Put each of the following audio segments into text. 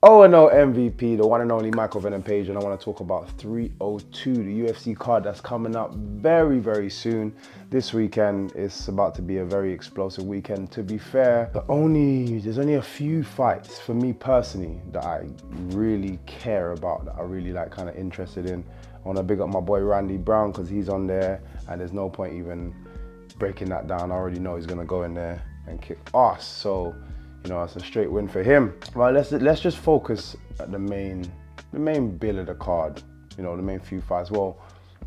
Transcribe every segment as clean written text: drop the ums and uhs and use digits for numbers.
O&O MVP, the one and only Michael Venom Page, and I want to talk about 302, the UFC card that's coming up very, very soon. This weekend is about to be a very explosive weekend. To be fair, there's only a few fights for me personally that I really care about, that I really kind of interested in. I want to big up my boy Randy Brown because he's on there, and there's no point even breaking that down. I already know he's gonna go in there and kick ass. So, it's a straight win for him. Well, let's just focus at the main bill of the card. The main few fights. Well,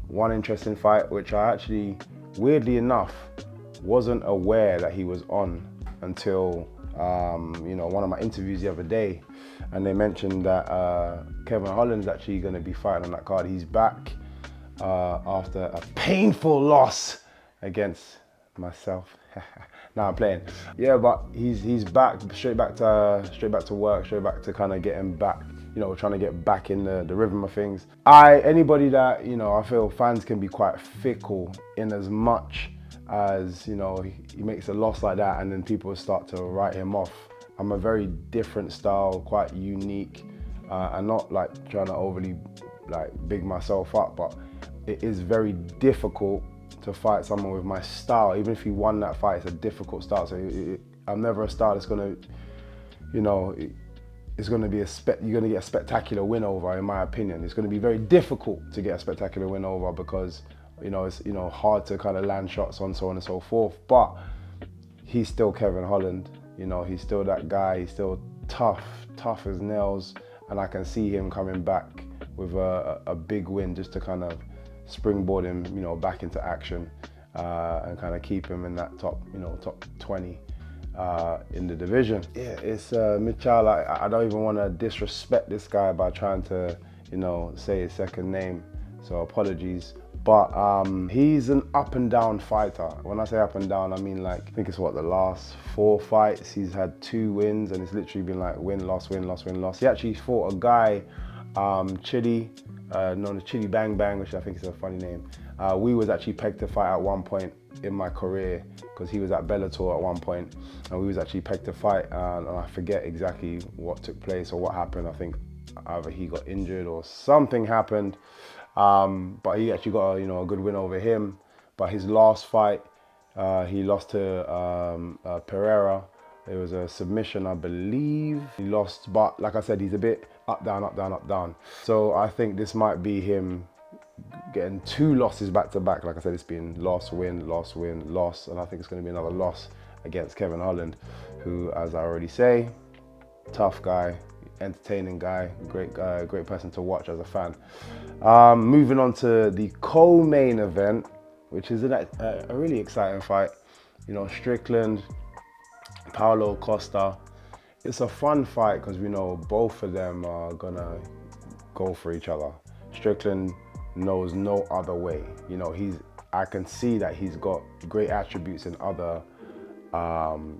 one interesting fight, which I actually, weirdly enough, wasn't aware that he was on until one of my interviews the other day, and they mentioned that Kevin Holland's actually going to be fighting on that card. He's back after a painful loss against myself. Nah, I'm playing. Yeah, but he's back, straight back to work, straight back to kind of getting back, trying to get back in the rhythm of things. Anybody that, I feel fans can be quite fickle in as much as, he makes a loss like that and then people start to write him off. I'm a very different style, quite unique, and not trying to overly big myself up, but it is very difficult to fight someone with my style. Even if he won that fight, it's a difficult style. So I'm never a style that's gonna, it's gonna be you're gonna get a spectacular win over, in my opinion. It's gonna be very difficult to get a spectacular win over because, it's, hard to kind of land shots on, so on and so forth. But he's still Kevin Holland. He's still that guy. He's still tough as nails. And I can see him coming back with a big win just to kind of springboard him, back into action and kind of keep him in that top 20 in the division. Yeah, it's Michal. I don't even want to disrespect this guy by trying to, say his second name, so apologies. But he's an up and down fighter. When I say up and down, I mean I think it's the last 4 fights he's had 2 wins, and it's literally been win, loss, win, loss, win, loss. He actually fought a guy, Chili, known as Chili Bang Bang, which I think is a funny name. We was actually pegged to fight at one point in my career because he was at Bellator at one point, and we was actually pegged to fight, and I forget exactly what took place or what happened. I think either he got injured or something happened, but he actually got a good win over him. But his last fight, he lost to Pereira. It was a submission, I believe. He lost, but like I said, he's a bit up, down, up, down, up, down. So I think this might be him getting 2 losses back to back. Like I said, it's been loss, win, loss, win, loss. And I think it's going to be another loss against Kevin Holland, who, as I already say, tough guy, entertaining guy, great person to watch as a fan. Moving on to the co-main event, which is a really exciting fight. Strickland, Paulo, Costa. It's a fun fight because we know both of them are gonna go for each other. Strickland knows no other way. I can see that he's got great attributes in other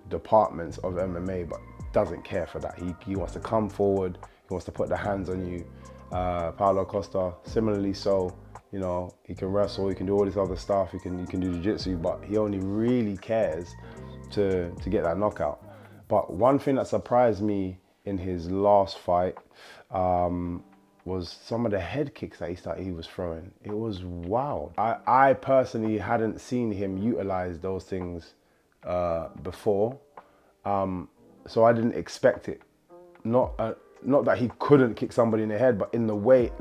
departments of MMA, but doesn't care for that. He wants to come forward. He wants to put the hands on you. Paulo Costa, similarly so. He can wrestle. He can do all this other stuff. He can do jiu-jitsu, but he only really cares to get that knockout. But one thing that surprised me in his last fight was some of the head kicks that he was throwing. It was wild. I personally hadn't seen him utilize those things before, so I didn't expect it. Not that he couldn't kick somebody in the head, but in the way,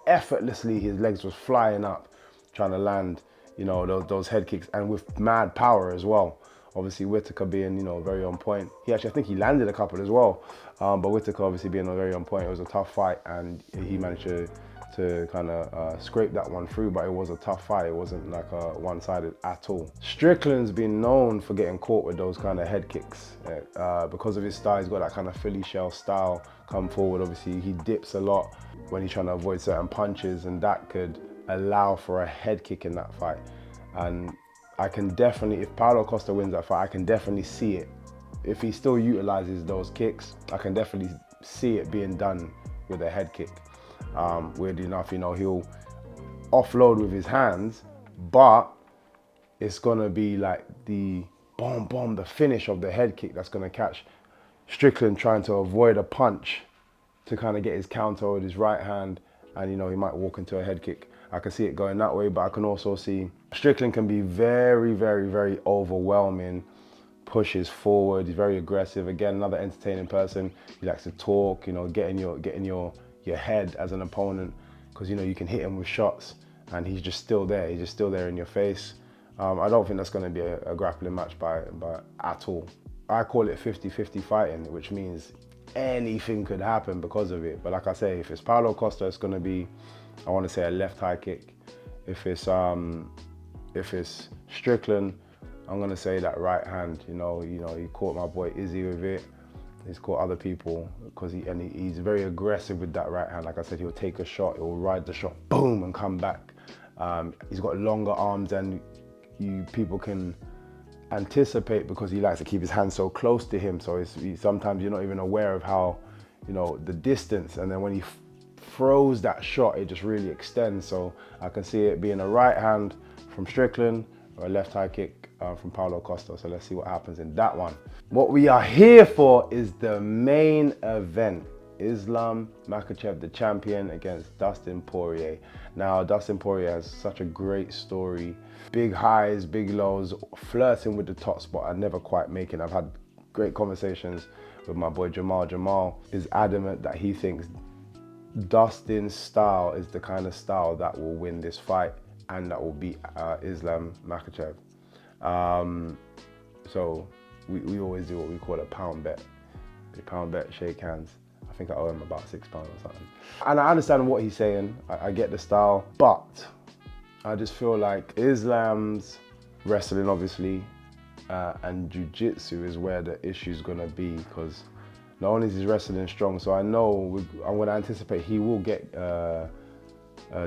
effortlessly, his legs was flying up, trying to land, those head kicks, and with mad power as well. Obviously, Whittaker being, very on point. I think he landed a couple as well. But Whittaker obviously being very on point. It was a tough fight, and he managed to kind of scrape that one through, but it was a tough fight. It wasn't one-sided at all. Strickland's been known for getting caught with those kind of head kicks. Because of his style, he's got that kind of Philly shell style, come forward. Obviously, he dips a lot when he's trying to avoid certain punches, and that could allow for a head kick in that fight. And I can definitely, if Paulo Costa wins that fight, I can definitely see it. If he still utilizes those kicks, I can definitely see it being done with a head kick. Weirdly enough, he'll offload with his hands, but it's gonna be the the finish of the head kick that's gonna catch Strickland trying to avoid a punch to kind of get his counter with his right hand, and you know, he might walk into a head kick. I can see it going that way, but I can also see Strickland can be very, very, very overwhelming, pushes forward, he's very aggressive. Again, another entertaining person. He likes to talk, you know, get in your head as an opponent, because you know, you can hit him with shots and he's just still there. He's just still there in your face. I don't think that's going to be a grappling match by at all. I call it 50-50 fighting, which means anything could happen because of it. But like I say, if it's Paulo Costa, it's going to be, I want to say, a left high kick. If it's Strickland, I'm going to say that right hand. You know, he caught my boy Izzy with it. He's caught other people because he's very aggressive with that right hand. Like I said, he'll take a shot, he'll ride the shot, boom, and come back. He's got longer arms than people can anticipate, because he likes to keep his hands so close to him. So sometimes you're not even aware of how, you know, the distance, and then when he throws that shot, it just really extends. So I can see it being a right hand from Strickland or a left high kick from Paulo Costa. So let's see what happens in that one. What we are here for is the main event. Islam Makhachev, the champion, against Dustin Poirier. Now, Dustin Poirier has such a great story. Big highs, big lows, flirting with the top spot and never quite making. I've had great conversations with my boy Jamal. Jamal is adamant that he thinks Dustin's style is the kind of style that will win this fight and that will beat Islam Makhachev. So we always do what we call a pound bet. A pound bet, shake hands. I think I owe him about £6 or something. And I understand what he's saying. I get the style, but I just feel like Islam's wrestling, obviously, and jiu-jitsu is where the issue's gonna be, because not only is his wrestling strong, so I know I'm gonna anticipate he will get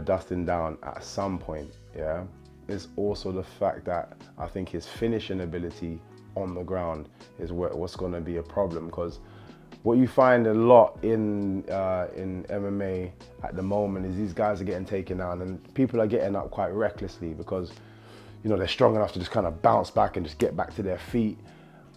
Dustin down at some point, yeah? It's also the fact that I think his finishing ability on the ground is what's gonna be a problem, because what you find a lot in MMA at the moment is these guys are getting taken down, and people are getting up quite recklessly because, you know, they're strong enough to just kind of bounce back and just get back to their feet.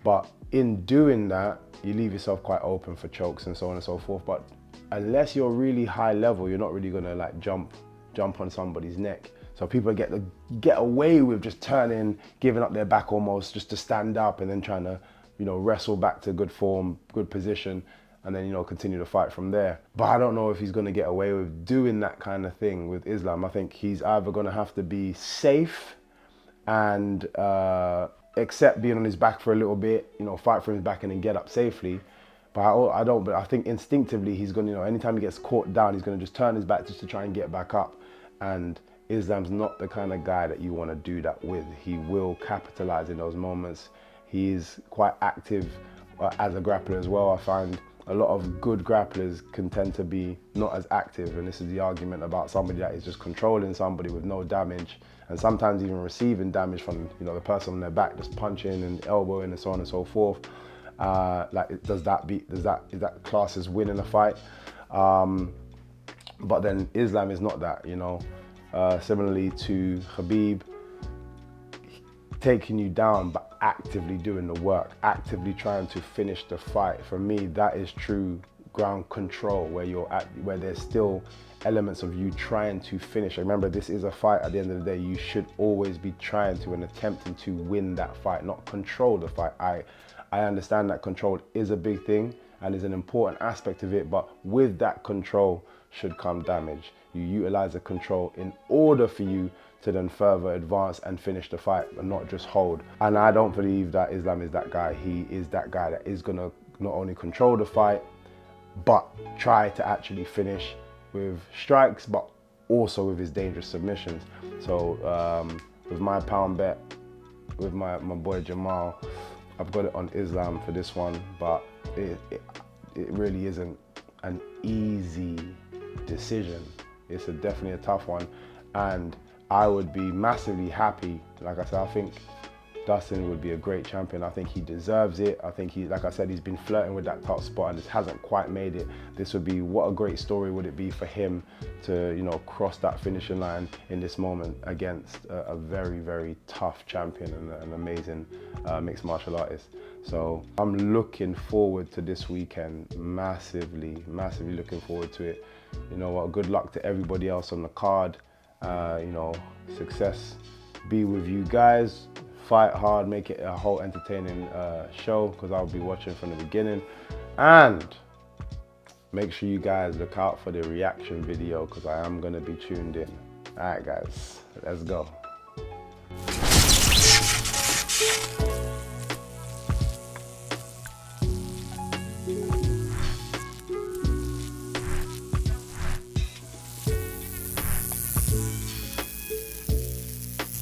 But in doing that, you leave yourself quite open for chokes and so on and so forth. But unless you're really high level, you're not really gonna like jump on somebody's neck. So people get away with just turning, giving up their back almost just to stand up, and then trying to, you know, wrestle back to good form, good position, and then, you know, continue to fight from there. But I don't know if he's gonna get away with doing that kind of thing with Islam. I think he's either gonna have to be safe and accept being on his back for a little bit, you know, fight for his back and then get up safely. But I think instinctively he's gonna, you know, anytime he gets caught down, he's gonna just turn his back just to try and get back up. And Islam's not the kind of guy that you wanna do that with. He will capitalize in those moments. He's quite active as a grappler as well. I find a lot of good grapplers can tend to be not as active, and this is the argument about somebody that is just controlling somebody with no damage, and sometimes even receiving damage from, you know, the person on their back, just punching and elbowing and so on and so forth. Like, is that class as winning a fight? But then Islam is not that, you know. Similarly to Khabib, taking you down, but actively doing the work, actively trying to finish the fight. For me, that is true ground control, where there's still elements of you trying to finish. Remember, this is a fight. At the end of the day, you should always be trying to and attempting to win that fight, not control the fight. I understand that control is a big thing and is an important aspect of it, but with that control should come damage. You utilize the control in order for you to then further advance and finish the fight, and not just hold. And I don't believe that Islam is that guy. He is that guy that is gonna not only control the fight, but try to actually finish with strikes, but also with his dangerous submissions. So with my pound bet, with my boy Jamal, I've got it on Islam for this one, but it really isn't an easy decision. It's definitely a tough one, and I would be massively happy. Like I said, I think Dustin would be a great champion. I think he deserves it. I think like I said, he's been flirting with that top spot and just hasn't quite made it. This would be, what a great story would it be for him to, you know, cross that finishing line in this moment against a very, very tough champion and an amazing mixed martial artist. So I'm looking forward to this weekend, massively looking forward to it. You know what, good luck to everybody else on the card. You know, success be with you guys. Fight hard, make it a whole entertaining show, because I'll be watching from the beginning. And make sure you guys look out for the reaction video, because I am gonna be tuned in. All right guys, let's go.